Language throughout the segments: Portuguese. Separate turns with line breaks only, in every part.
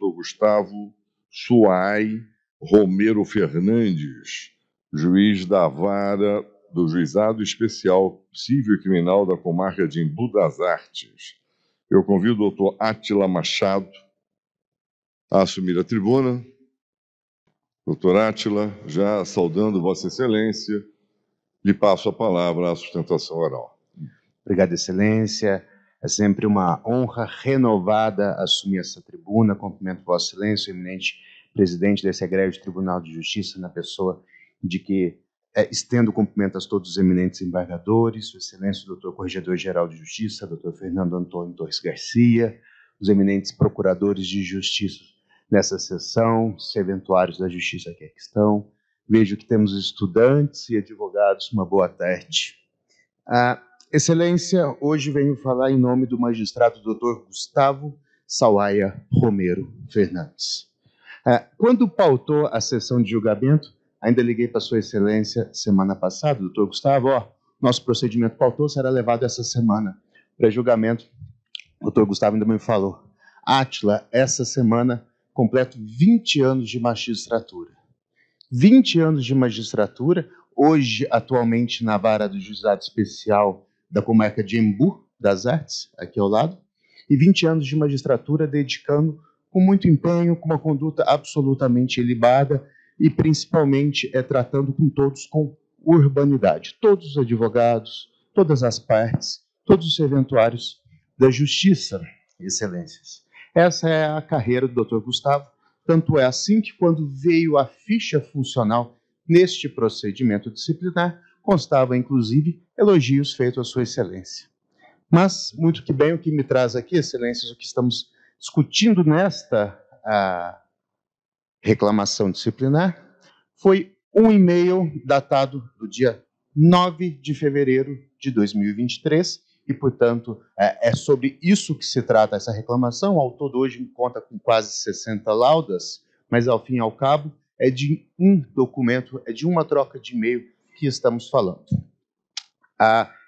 Dr. Gustavo Suai Romero Fernandes, juiz da vara do Juizado Especial Civil e Criminal da Comarca de Embu das Artes. Eu convido o Dr. Átila Machado a assumir a tribuna. Doutor Átila, já saudando Vossa Excelência, lhe passo a palavra à sustentação oral.
Obrigado, Excelência. É sempre uma honra renovada assumir essa tribuna. Cumprimento Vossa Excelência, o eminente presidente desse egrégio Tribunal de Justiça, na pessoa de que estendo cumprimento a todos os eminentes embargadores, Sua Excelência, o Dr. Corregedor-Geral de Justiça, Dr. Fernando Antônio Torres Garcia, os eminentes procuradores de justiça nessa sessão, serventuários da Justiça que aqui estão. Vejo que temos estudantes e advogados. Uma boa tarde. Excelência, hoje venho falar em nome do magistrado Dr. Gustavo Sawaia Romero Fernandes. Quando pautou a sessão de julgamento, ainda liguei para Sua Excelência semana passada, doutor Gustavo, nosso procedimento pautou, será levado essa semana para julgamento. O doutor Gustavo ainda me falou, Átila, essa semana completo 20 anos de magistratura. 20 anos de magistratura, hoje, atualmente, na vara do Juizado Especial da Comarca de Embu das Artes, aqui ao lado, e 20 anos de magistratura dedicando com muito empenho, com uma conduta absolutamente ilibada e, principalmente, tratando com todos com urbanidade. Todos os advogados, todas as partes, todos os serventuários da Justiça, Excelências. Essa é a carreira do Dr. Gustavo, tanto é assim que quando veio a ficha funcional neste procedimento disciplinar, constava inclusive elogios feitos à Sua Excelência. Mas, muito que bem, o que me traz aqui, Excelências, o que estamos discutindo nesta reclamação disciplinar, foi um e-mail datado do dia 9 de fevereiro de 2023, e, portanto, é sobre isso que se trata essa reclamação. Ao todo, hoje, conta com quase 60 laudas, mas, ao fim e ao cabo, é de um documento, é de uma troca de e-mail que estamos falando.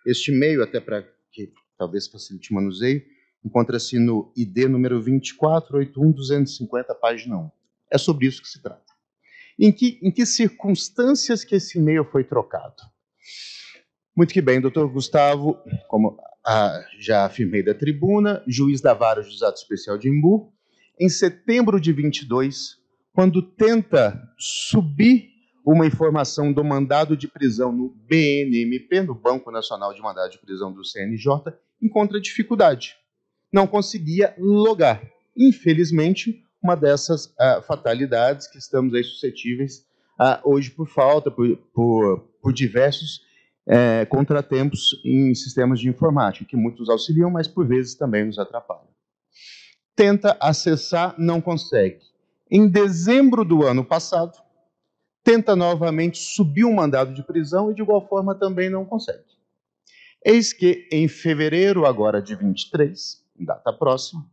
Este e-mail, até para que talvez facilite o manuseio, encontra-se no ID número 2481250, página 1. É sobre isso que se trata. Em que circunstâncias que esse e-mail foi trocado? Muito que bem, doutor Gustavo, como já afirmei da tribuna, juiz da vara do Juizado Especial de Embu, em setembro de 22, quando tenta subir uma informação do mandado de prisão no BNMP, no Banco Nacional de Mandado de Prisão do CNJ, encontra dificuldade. Não conseguia logar. Infelizmente, uma dessas fatalidades que estamos aí suscetíveis hoje por falta, por diversos contratempos em sistemas de informática, que muitos auxiliam, mas por vezes também nos atrapalham. Tenta acessar, não consegue. Em dezembro do ano passado, tenta novamente subir um mandado de prisão e de igual forma também não consegue. Eis que em fevereiro agora de 23, em data próxima,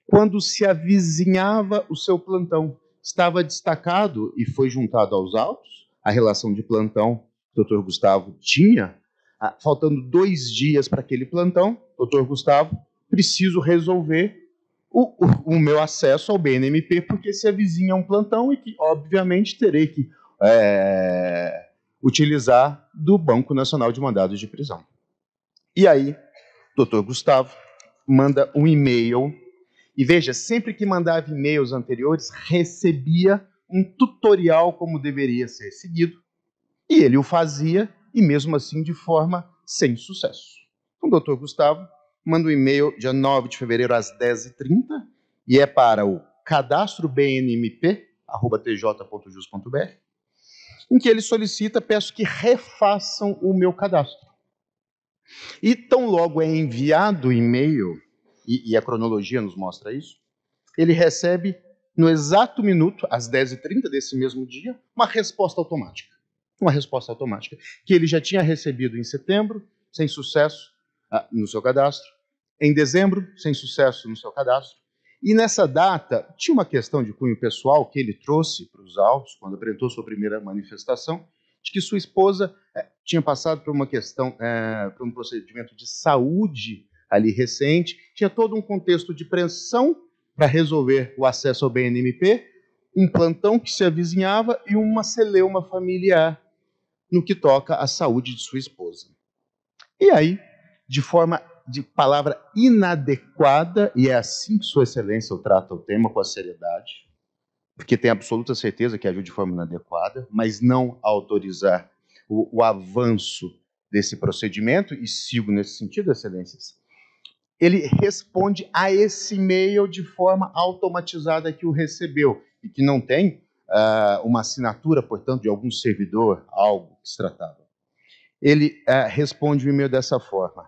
quando se avizinhava o seu plantão, estava destacado e foi juntado aos autos, a relação de plantão que o Dr. Gustavo tinha, faltando 2 dias para aquele plantão, Dr. Gustavo, preciso resolver o meu acesso ao BNMP, porque se avizinha um plantão e que, obviamente, terei que utilizar do Banco Nacional de Mandados de Prisão. E aí, Dr. Gustavo manda um e-mail, e veja, sempre que mandava e-mails anteriores, recebia um tutorial como deveria ser seguido, e ele o fazia, e mesmo assim de forma sem sucesso. Então, o Dr. Gustavo manda um e-mail dia 9 de fevereiro às 10h30, e é para o cadastrobnmp@tj.jus.br, em que ele solicita, peço que refaçam o meu cadastro. E tão logo é enviado o e-mail, e a cronologia nos mostra isso, ele recebe, no exato minuto, às 10h30 desse mesmo dia, uma resposta automática. Uma resposta automática, que ele já tinha recebido em setembro, sem sucesso no seu cadastro, em dezembro, sem sucesso no seu cadastro, e nessa data, tinha uma questão de cunho pessoal que ele trouxe para os autos, quando apresentou sua primeira manifestação, de que sua esposa tinha passado por uma questão, por um procedimento de saúde ali recente, tinha todo um contexto de pressão para resolver o acesso ao BNMP, um plantão que se avizinhava e uma celeuma familiar no que toca à saúde de sua esposa. E aí, de palavra inadequada, e é assim que Sua Excelência trata o tema com a seriedade, porque tem absoluta certeza que agiu de forma inadequada, mas não autorizar o avanço desse procedimento, e sigo nesse sentido, Excelências, ele responde a esse e-mail de forma automatizada que o recebeu, e que não tem uma assinatura, portanto, de algum servidor, algo que se tratava. Ele responde o e-mail dessa forma: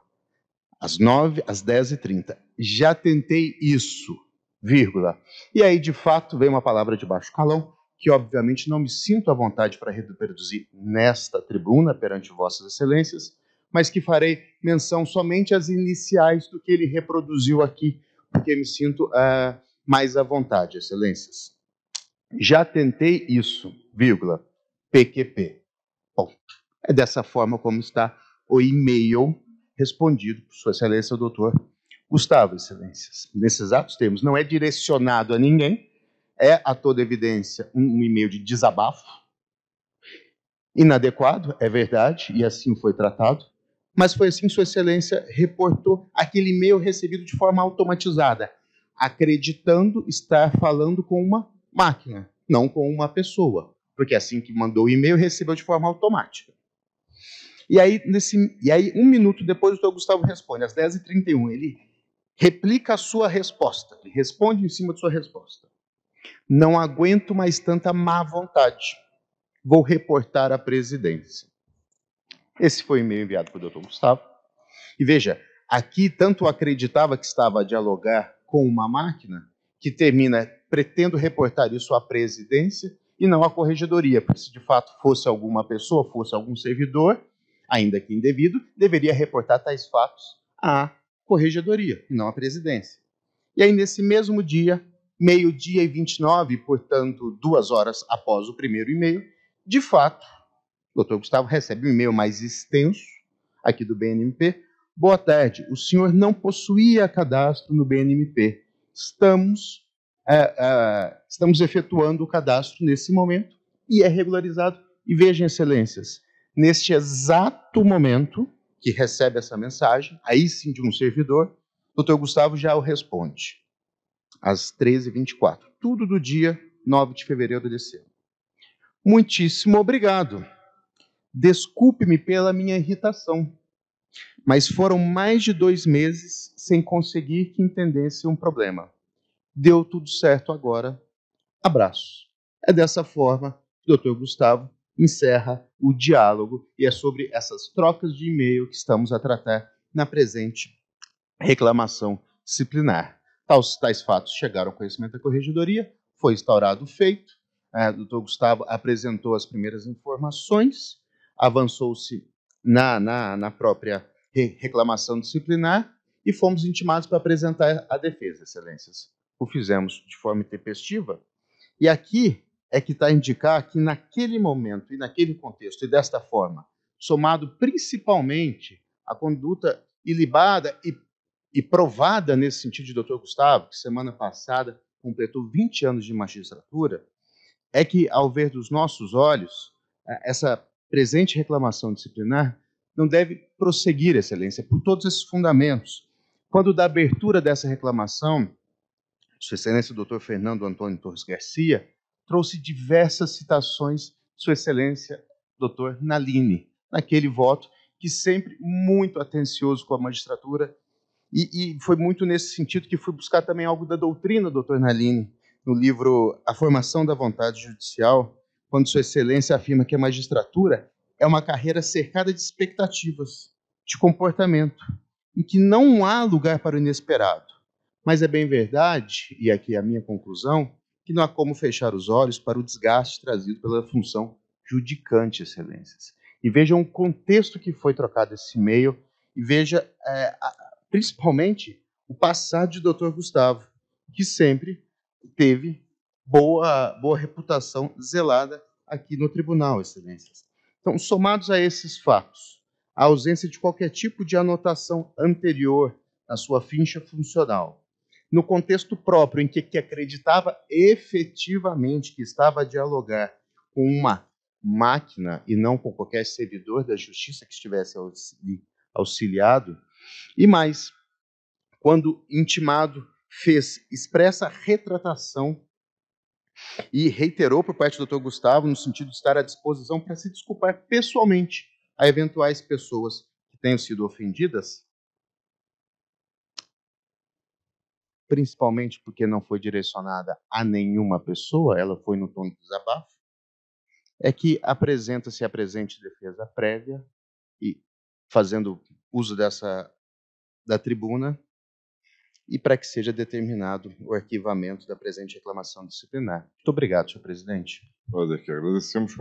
às 10h30. Já tentei isso, vírgula. E aí, de fato, vem uma palavra de baixo calão, que obviamente não me sinto à vontade para reproduzir nesta tribuna perante Vossas Excelências, mas que farei menção somente às iniciais do que ele reproduziu aqui, porque me sinto mais à vontade, Excelências. Já tentei isso, vírgula, PQP. Bom, é dessa forma como está o e-mail respondido por Sua Excelência, o doutor Gustavo, Excelências. Nesses exatos termos, não é direcionado a ninguém, é, a toda evidência, um e-mail de desabafo, inadequado, é verdade, e assim foi tratado, mas foi assim que Sua Excelência reportou aquele e-mail recebido de forma automatizada, acreditando estar falando com uma máquina, não com uma pessoa, porque assim que mandou o e-mail, recebeu de forma automática. E aí, um minuto depois, o doutor Gustavo responde, às 10h31, ele replica a sua resposta, ele responde em cima de sua resposta. Não aguento mais tanta má vontade. Vou reportar à presidência. Esse foi o e-mail enviado para o doutor Gustavo. E veja, aqui tanto acreditava que estava a dialogar com uma máquina, que termina, pretendo reportar isso à presidência e não à corregedoria, porque se de fato fosse alguma pessoa, fosse algum servidor, ainda que indevido, deveria reportar tais fatos à corregedoria, e não à presidência. E aí, nesse mesmo dia, 12h29, portanto, 2 horas após o primeiro e-mail, de fato, o doutor Gustavo recebe um e-mail mais extenso, aqui do BNMP. Boa tarde, o senhor não possuía cadastro no BNMP. Estamos efetuando o cadastro nesse momento e é regularizado. E vejam, excelências, neste exato momento que recebe essa mensagem, aí sim de um servidor, o doutor Gustavo já o responde, às 13h24, tudo do dia 9 de fevereiro desse ano. Muitíssimo obrigado. Desculpe-me pela minha irritação, mas foram mais de 2 meses sem conseguir que entendesse um problema. Deu tudo certo agora. Abraço. É dessa forma que o Dr. Gustavo encerra o diálogo, e é sobre essas trocas de e-mail que estamos a tratar na presente reclamação disciplinar. Tais fatos chegaram ao conhecimento da corregedoria, foi instaurado o feito, o Dr. Gustavo apresentou as primeiras informações, avançou-se na própria reclamação disciplinar e fomos intimados para apresentar a defesa, excelências. O fizemos de forma intempestiva, e aqui é que está a indicar que naquele momento e naquele contexto, e desta forma, somado principalmente à conduta ilibada e provada nesse sentido de Dr. Gustavo, que semana passada completou 20 anos de magistratura, é que, ao ver dos nossos olhos, essa presente reclamação disciplinar não deve prosseguir, excelência, por todos esses fundamentos. Quando da abertura dessa reclamação, Sua Excelência o Dr. Fernando Antônio Torres Garcia trouxe diversas citações de Sua Excelência Dr. Nalini, naquele voto que sempre muito atencioso com a magistratura, e foi muito nesse sentido que fui buscar também algo da doutrina do Dr. Nalini, no livro A Formação da Vontade Judicial, quando Sua Excelência afirma que a magistratura é uma carreira cercada de expectativas, de comportamento, em que não há lugar para o inesperado. Mas é bem verdade, e aqui é a minha conclusão, que não há como fechar os olhos para o desgaste trazido pela função judicante, excelências. E vejam o contexto que foi trocado esse e-mail, e veja principalmente o passado de Dr. Gustavo, que sempre teve boa reputação zelada aqui no tribunal, excelências. Então, somados a esses fatos, a ausência de qualquer tipo de anotação anterior na sua ficha funcional, no contexto próprio, em que acreditava efetivamente que estava a dialogar com uma máquina e não com qualquer servidor da justiça que estivesse auxiliado, e mais, quando intimado, fez expressa retratação e reiterou por parte do Dr. Gustavo no sentido de estar à disposição para se desculpar pessoalmente a eventuais pessoas que tenham sido ofendidas, principalmente porque não foi direcionada a nenhuma pessoa, ela foi no tom de desabafo, é que apresenta-se a presente defesa prévia e fazendo uso da tribuna e para que seja determinado o arquivamento da presente reclamação disciplinar. Muito obrigado, senhor presidente.
Nós é que agradecemos.